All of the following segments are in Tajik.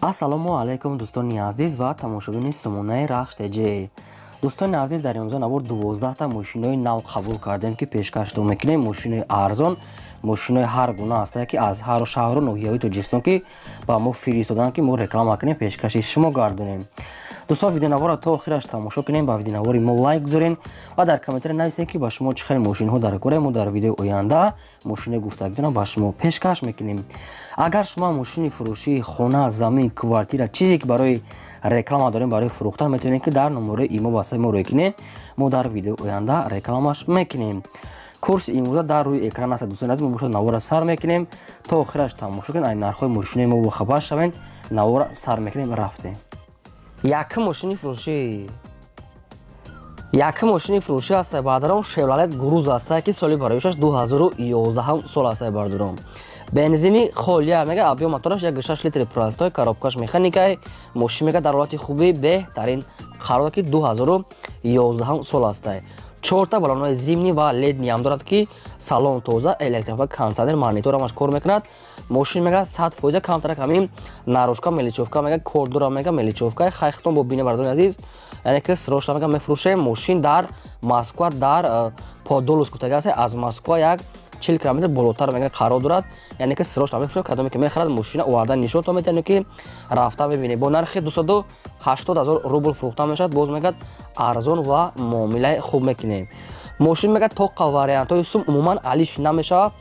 Ассалому алайкум Дустони Азиз ва тамошобини сомонаи РАХШ ТЧ. Дустони Азиз, дар имрӯза навор 12 мошинҳои нав қабул кардем ки пешкаштон мекунем. Мошинҳои арзон, мошинҳои ҳар гуна ҳастанд ки аз ҳар шаҳру ноҳияҳои Тоҷикистон ки ба мо фиристодан ки мо реклама кунем, пешкаши шумо гардонем. Дӯстон, видеонавора то охираш тамошо кунем, ба видеонавори мо лайк гузорен ва дар комментари нависен ки ба шумо чӣ хел мошинҳо дар кора. Мо дар видеои оянда мошини гуфтагидона ба шумо пешкаш мекунем. Агар шумо мошини фурӯшӣ, хона, замин, квартира, чизе ки барои реклама дорем, барои фурӯхтан, метавонед ки дар номерои имо ба мо рекунед. Мо дар видеои оянда рекламаш мекунем. Курси имрӯза дар рӯи экран аст. Дӯстон азиз, мо бошад навора сар мекунем. То охираш тамошо кунед, ай нархҳои мошинои мо бо хабар шавед. Навора сар мекунем, рафтем. Якум мошини фурӯшӣ. Якум мошини фурӯшӣ аст бардором Chevrolet Cruze аст ки соли бароишаш 2011 сол аст бардором. Бензини холия мега, объем мотораш 1.6 литри простой, коробкаш механикай, мошин мега дар ҳолати хуби беҳтарин қарор ки 2011 сол аст. 4 баллонҳои зимнӣ ва ледни ҳам дорад ки салон тоза, электрифа, кондитсионер, мониторамаш кор мекунад. Мошин мега 100% камтарак ҳамин нарушка меличовка мега, кордора мега меличовка. Хайхтон бо бина бардори азиз, яъне ки срочно мега мефурӯшем. Мошин дар Москва, дар Подолск гуфтага аст. Аз Москва як 40 км болотар мега қарор дорад, яъне ки срочно мефурӯшем. кадоме ки мехарад мошина оварда нишонтон метавонед ки рафта мебинед. Бо нархи 280,000 рубл фурӯхта мешавад. Боз мегад арзон ва муомилаи хуб мекунем. Мошин мега тоққа вариантҳои сум умуман алиш намешавад.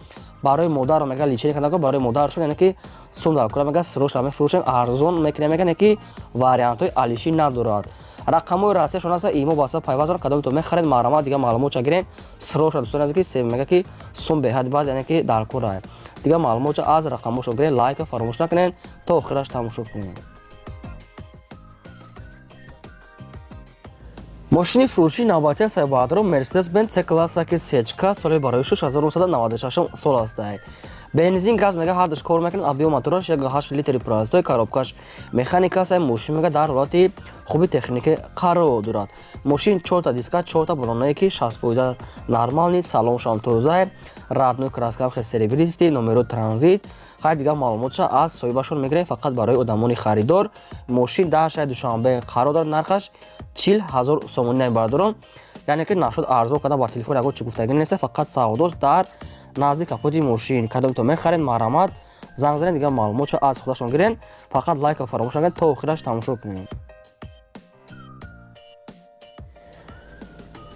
Барои модар мега личени кардаго, барои модаршон, яъне ки сум дар кора мега срочно мефурӯшем, арзон мекунем, яъне ки вариантҳои алиши надорад. рақамҳои расмияшон аст, имо баса пайваст, кадоме то мехаред маърамат дига маълумот чагирем. Срочно дӯстон азиз ки се мега ки сум беҳад бад, яъне ки дар кора дига маълумот аз рақамҳошон гирем. лайка фаромӯш накунед, то охираш тамошо кунед. мошини фурӯшии навбатӣ аст бардором Mercedes-Benz C-класса ки сечка соли барои 6996 сол аст. Бензин газ мега ҳардаш кор мекунад, объем мотораш 1.8 литри простой, коробкаш механика аст. Мошин мега дар ҳолати хуби техника қарор дорад. Мошин 4 диска, 4 баллонае ки 60% нормални, салоншам тоза, радной краскам хе серебристи, номеро транзит. хай дига маълумотша аз соҳибашон мегирем, фақат барои одамони харидор. Мошин дар шаҳри Душанбе қарор дорад. нархаш 40,000 сомони бардором, яъне ки нашуд арзон када ба телефон ягон чӣ гуфтагӣ нест, фақат савдош дар назди капоти мошин. кадоме то мехаред маърамат занг занед, дига маълумотша аз худашон гирен. фақат лайка фаромӯш накунед, то охираш тамошо кунед.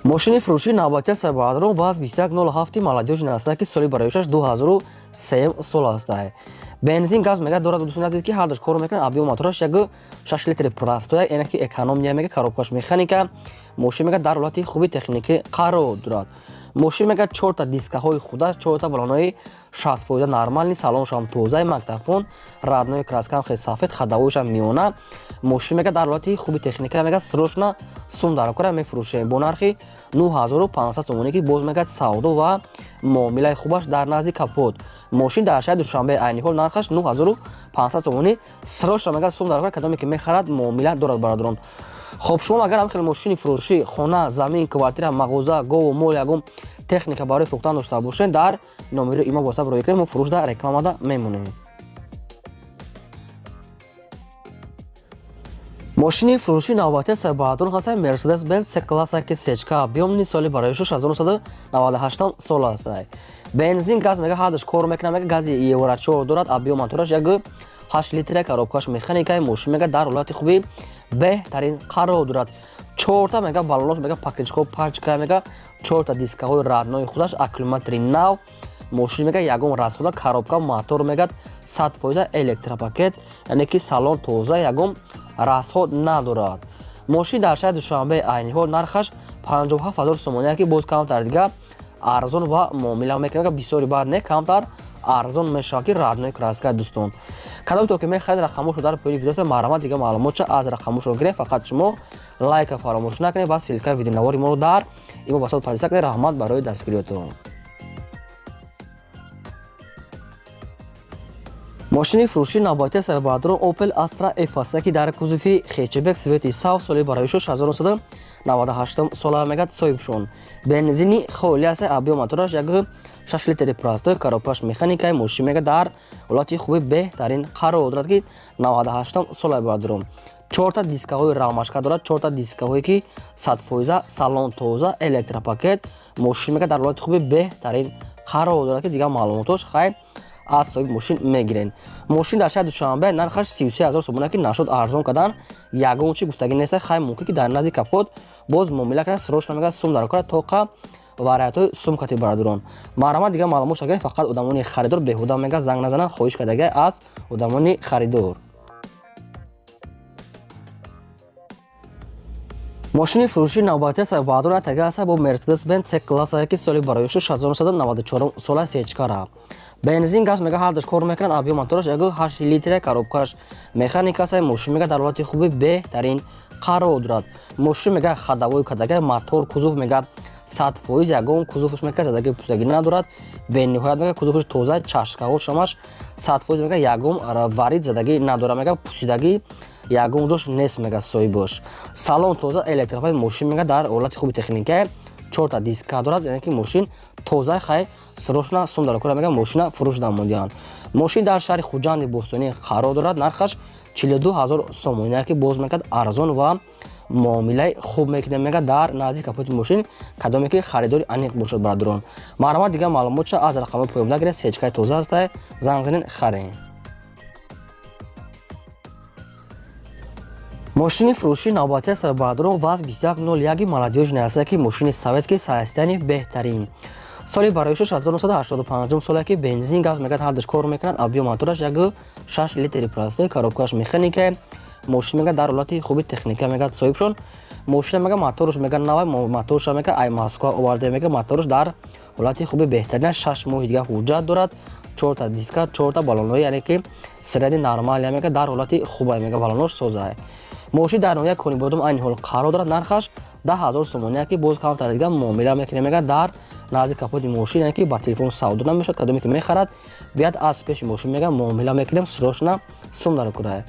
мошини фурӯшии навбатӣ аст бардором ВАЗ 2107 молодёжин аст ки соли бароишаш 2003 сол аст. Бензин газ мега дорад. дӯстон азиз ки ҳардаш кор мекунад, объем мотораш 1.6 литри простой, яъне ки экономия мега, коробкаш механика. мошин мега дар ҳолати хуби техника қарор дорад. мошин мега 4 дискаҳои худаш, 4 баллонҳои 60% нормални, салоншам тоза, магнитофон, радной краскам хе сафед, ходовойшам миёна. мошин мега дар ҳолати хуби техника мега срочно сум дар кора мефурӯшем бо нархи 9500 сомони ки боз мега савдо ва муомилаи хубаш дар назди капот. мошин дар шаҳри Душанбе айни ҳол нархаш 9500 сомони, срочно мега сум дар кора, кадоме ки мехарад муомила дорад бардорон. хоб шумо агар ҳамхел мошини фурӯшӣ, хона, замин, квартира, мағоза, гов, мол ягон техника барои фурӯхтан дошта бошед, дар номери имо бо саб рӯй кунед, мо фурӯшда рекламада мемонем. мошини фурӯшии навбатӣ аст бардором ҳаст Mercedes-Benz C-класса ки сечка, объемни соли барои 6998 сол аст. бензин газ мега ҳардаш кор мекунад, мега гази Евро 4 дорад, объем мотораш 1.8 литри, коробкаш механикай. мошин мега дар ҳолати хуби беҳтарин қарор дорад. 4 мега баллонош мега пакетчко пачка мега, 4 дискаҳои раднои худаш, аккумулятори нав. мошин мега ягон расхода, коробка, мотор мега 100% электропакет, яъне ки салон тоза, ягон расход надорад. мошин дар шаҳри Душанбе айни ҳол нархаш 57,000 сомони ки боз камтар дига арзон ва муомила мекунад, бисёри баъд не камтар арзон мешавад ки радной краска. дӯстон, кадоме то ки мехаред рақамошо дар пои видео маърамат дига маълумотша аз рақамошо гирем. фақат шумо лайка фаромӯш накунед ва силка видеонавори моро дар имо басод падиса кунед. раҳмат барои дастгириётон. мошини фурӯшии навбатӣ аст бардором Opel Astra F аст ки дар кузуфи хечбек свети сав соли барои 6996 98 сола мегад соҳибшон. Бензини холӣ аст, объем мотораш як 6 литри простой, коробкаш механикаи мошин мегад дар ҳолати хуби беҳтарин қарор дорад ки 98 сола бардорум. 4 дискаҳои рамашка дорад, 4 дискаҳое ки 100%, салон тоза, электропакет, мошин мегад дар ҳолати хуби беҳтарин қарор дорад ки дигар маълумотош хай аз соҳиби мошин мегирен. Мошин дар шаҳри Душанбе нархаш 33000 сомона ки нашуд арзон кардан ягон чи гуфтагӣ нест. Хай мумкин ки дар назди капот боз муомила кардан срочно мегад сум дар кора тоқа вариантҳои сумкати бардорон. Марҳамат дигар маълумот шагар фақат одамони харидор беҳуда мегад занг назанан хоҳиш кардагӣ аз одамони харидор. Мошини фурӯши навбати аст баъдон атага аст бо Mercedes-Benz C-класс ки соли бароишуш 1994 сола сечкара. Бензин газ мега ҳардаш кор мекунад, объем мотораш 8 литр, коробкаш механика аст, мошин мега дар ҳолати хуби беҳтарин қарор дорад. Мошин мега хадавои кадага, мотор кузов мега 100%, ягон кузовш мега задаги пусдагӣ надорад. Бениҳоят мега кузовш тоза, чашкаҳо шамаш 100% мега ягон варид задагӣ надорад, мега пусидагӣ ягон ҷош нест мега соҳибош. Салон тоза, электропакет, мошин мега дар ҳолати хуби техника 4 диска дорад, яъне ки мошин тоза хай срочно сум дар кора мега мошина фурӯш намудиян. Мошин дар шаҳри Хучанди Бостонӣ қарор дорад, нархаш 42000 сомона ки боз мекард арзон ва муомилаи хуб мекунад мега дар назди капоти мошин кадоме ки харидори аниқ бошад бардорон. Марҳамат дигар маълумотша аз рақами поёмда гиред, сечкаи тоза аст, занг занед харед. Мошини фурӯши навбати аст бардорон ВАЗ 2101 молодёжный аст ки мошини советки саистани беҳтарин. соли бароишуш 1985 сола ки бензин газ мегад ҳардаш кор мекунад, объем мотораш 6 литри простой, коробкаш механика, мошин мега дар ҳолати хуби техника мегад соҳибшон. Мошин мега моторш мега навай, моторш мега ай Москва оварда мега моторш дар ҳолати хуби беҳтарин 6 моҳи дига ҳуҷҷат дорад. 4 диска, 4 баллонҳои, яъне ки среди нормал мега дар ҳолати хуба мега баллонош соза. мошин дар ноҳияи Конибодум айни ҳол қарор дорад, нархаш 10000 сомона ки боз камтар дига муомила мекунад мега дар назди капоти мошин, яъне ки ба телефон савдо намешавад, кадоме ки мехарад бияд аз пеши мошин мега муомила мекунем срочно сум дар кора.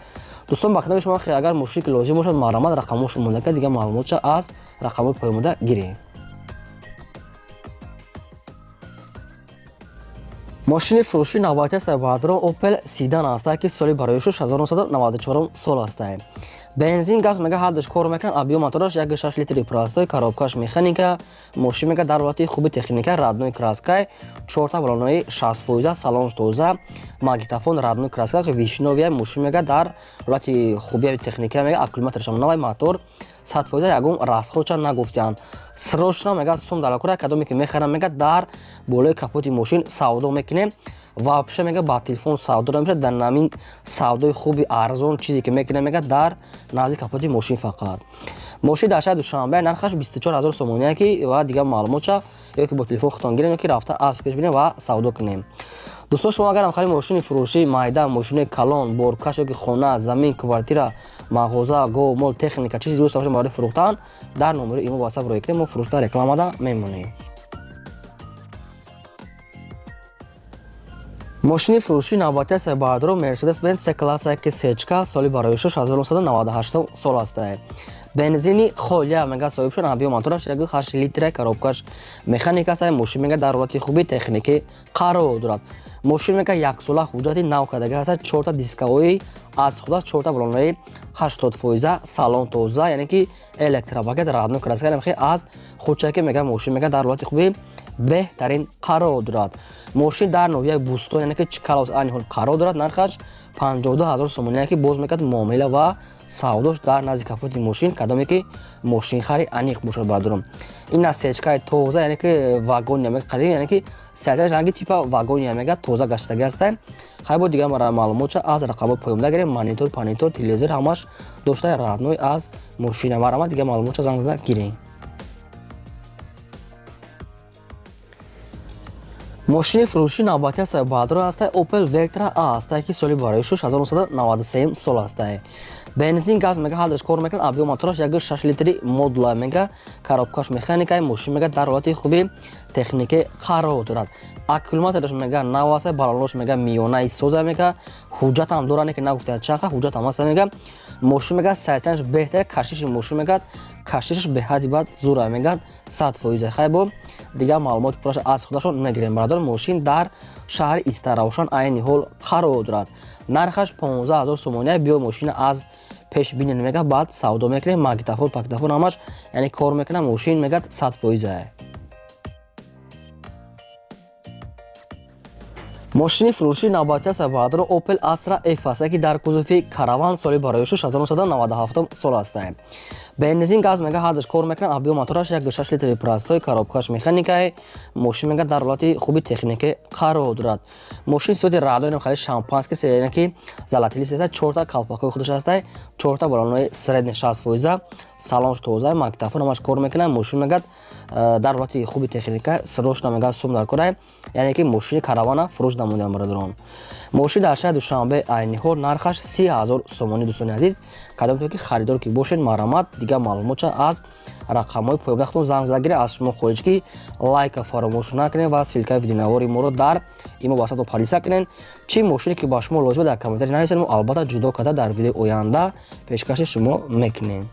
дӯстон ба хидмати шумо хеле агар мошин ки лозим бошад марҳамат рақамош мондака дига маълумотша аз рақамои поёмода гиред. мошини фурӯши навбати аст баъдро Opel Sedan аст ки соли бароишуш 1994 сол аст. Бензин газ мега ҳардаш кор мекунад, объем мотораш 6 литри простой, коробкаш механика, мошин мега дар ҳолати хуби техника, родной краскай, 4 баллонҳои 60%, салонш тоза, магнитофон, родной краска, вишновия, мошин мега дар ҳолати хуби техника мега аккумуляторш навай, мотор 100%, ягон расходша нагуфтиянд. Срочно мега сум дар кора, кадоме ки мехарам мега дар болои капоти мошин савдо мекунем. вообще мега ба телефон савдо намешавад, дар намин савдои хуби арзон чизе ки мекунем мега дар назди капоти мошин фақат. мошин дар шаҳри Душанбе нархаш 24000 сомона ки ва дигар маълумотша ё ки бо телефон худтон гирем ё ки рафта аз пеш бинем ва савдо кунем. дӯстон шумо агар ҳамхари мошини фурӯшӣ майда, мошини калон, боркаш ё ки хона, замин, квартира, мағоза, гов, мол, техника чизи дӯст бошад барои фурӯхтан дар номери имо васаб рӯй кунем, мо фурӯшта рекламада мемонем. мошини фурӯши навбати аст баъдро Mercedes-Benz C-класс ки сечка соли бароишуш 1998 сол аст. бензини холия мега соҳибшон, объем мотораш 8 литр, коробкаш механика аст, мошин мега дар ҳолати хуби техники қарор дорад. мошин мега як сола ҳуҷҷати нав кардага аст, 4 дискаҳои аз худаш, 4 баллонҳои 80%, салон тоза, яъне ки электропакет, родной краска намехи аз худчаки мега мошин мега дар ҳолати хуби беҳтарин қарор дорад. мошин дар ноҳияи Бустон, яъне ки Чикалос айни ҳол қарор дорад, нархаш 52000 сомона ки боз мекард муомила ва савдош дар назди капоти мошин, кадоме ки мошинхари аниқ бошад бардорум. ина сечкаи тоза, яъне ки вагония мега қариб, яъне ки сечкаи ранги типа вагония мега тоза гаштаги аст. хай бо дигар маълумотша аз рақамои поёмда гирем, монитор, панитор, телевизор ҳамаш доштаи родной аз мошина. марҳамат дигар маълумотша занг зада гирем. Мошини фуруши навбати аст баъдро аст Opel Vectra аст ки соли бароишуш 1993 сол аст. Бензин газ мега ҳалдаш кор мекунад, объем мотораш 1.6 литри модула мега, коробкаш механикаи мошин мега дар ҳолати хуби техникаи қарор дорад. Аккумулятораш мега нав аст, баллонаш мега миёнаи соза мега, ҳуҷҷат ҳам дорад ки нагуфтад чақа, ҳуҷҷат ҳам аст мега. Мошин мега сайстанаш беҳтар, кашиши мошин мега, кашишаш беҳади бад зура мега 100%. Хай бо дигар маълумоти пураш аз худашон мегирем. Барадор мошин дар шаҳри Истаравшон айни ҳол қарор дорад. Нархаш 15000 сомония. Биё мошина аз пеш бинен мега, баъд савдо мекунем, магнитофон, пактофон ҳамаш яъне кор мекунам, мошин мега 100%. Мошини фуруши навбати аст баъдро Opel Astra F аст ки дар кузуфи караван соли бароишуш 1997 сол аст. Бензин газ мега ҳардаш кор мекунад, объем мотораш 1.6 литри простой, коробкаш механикаи мошин мега дар ҳолати хуби техникаи қарор дорад. Мошин сифати радои хали шампанский серия ки залатили сеса 4 та калпакои худаш аст, 4 та баллонои средни 60%, салонш тоза, магнитофон ҳамаш кор мекунад, мошин мега дар ҳолати хуби техника срош намега сум дар кора, яъне ки мошини каравана фурӯш намудем бародарон. Мошин дар шаҳри Душанбе айни ҳол нархаш 30000 сомони Дустони азиз. Кадом то ки харидор ки бошед марамат дигар маълумотша аз рақамҳои поёбдахтон занг загиред. Аз шумо хоҳиш ки лайка фаромӯш накунед ва силкаи видеонавори моро дар имо васато падиса кунед. Чӣ мошине ки ба шумо лозима дар комментари нависед, мо албатта ҷудо карда дар видеои оянда пешкаши шумо мекунем.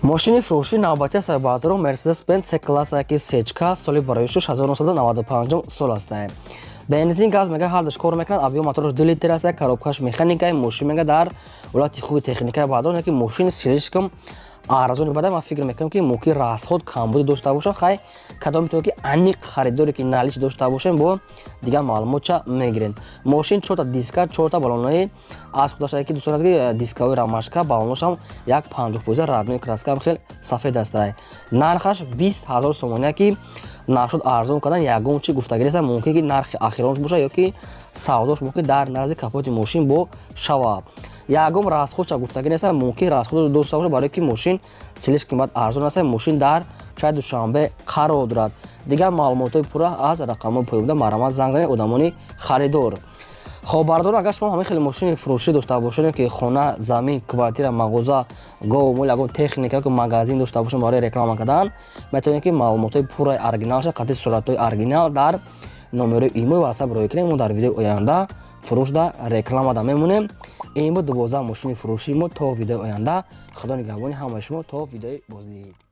Мошини фуруши навбати аст баъдро Mercedes-Benz C-класса ки сечка соли бароишуш 1995 сол аст. Бензин газ мега ҳардаш кор мекунад, объем мотораш 2 литр аст, коробкаш механикаи мошин мега дар ҳолати хуби техникаи баъдро ки мошин слишком арзон бада. Ман фикр мекунам ки муки расход камбуди дошта боша. Хай кадом то ки аниқ харидоре ки налиш дошта бошем бо дигар маълумотша мегирен. Мошин 4 та диска, 4 та баллонои аз худаш ки дӯстон аст ки дискаои рамашка, баллоношам 50% раднои краскам хел сафед аст. Нархаш 20000 сомония ки нашуд арзон кардан ягон чи гуфтагирӣ аст. мумкин ки нархи ахиронш боша ё ки савдош мумкин дар назди капоти мошин бо шава. Ягон расходша гуфтагӣ нест, мумкин расход доста боша барое ки мошин силиш қимат арзон аст. Мошин дар шаҳри Душанбе қарор дорад. дигар маълумотои пурра аз рақамҳои поёбда марамат занг занед одамони харидор. Хоб бардор, агар шумо ҳамаи хеле мошини фурушӣ дошта бошед ки хона, замин, квартира, мағоза, гов, мол ягон техника ки магазин дошта бошед барои реклама кардан, метавонед ки маълумотои пурраи оригиналша, қатъи суратҳои оригинал дар номерои имо ва WhatsApp роя кунед. мо дар видеои оянда фурӯшда рекламада мемонем. ин бо 12 мошини фурушӣ мо то видеои оянда. худо нигаҳбони ҳамаи шумо то видеои боздид.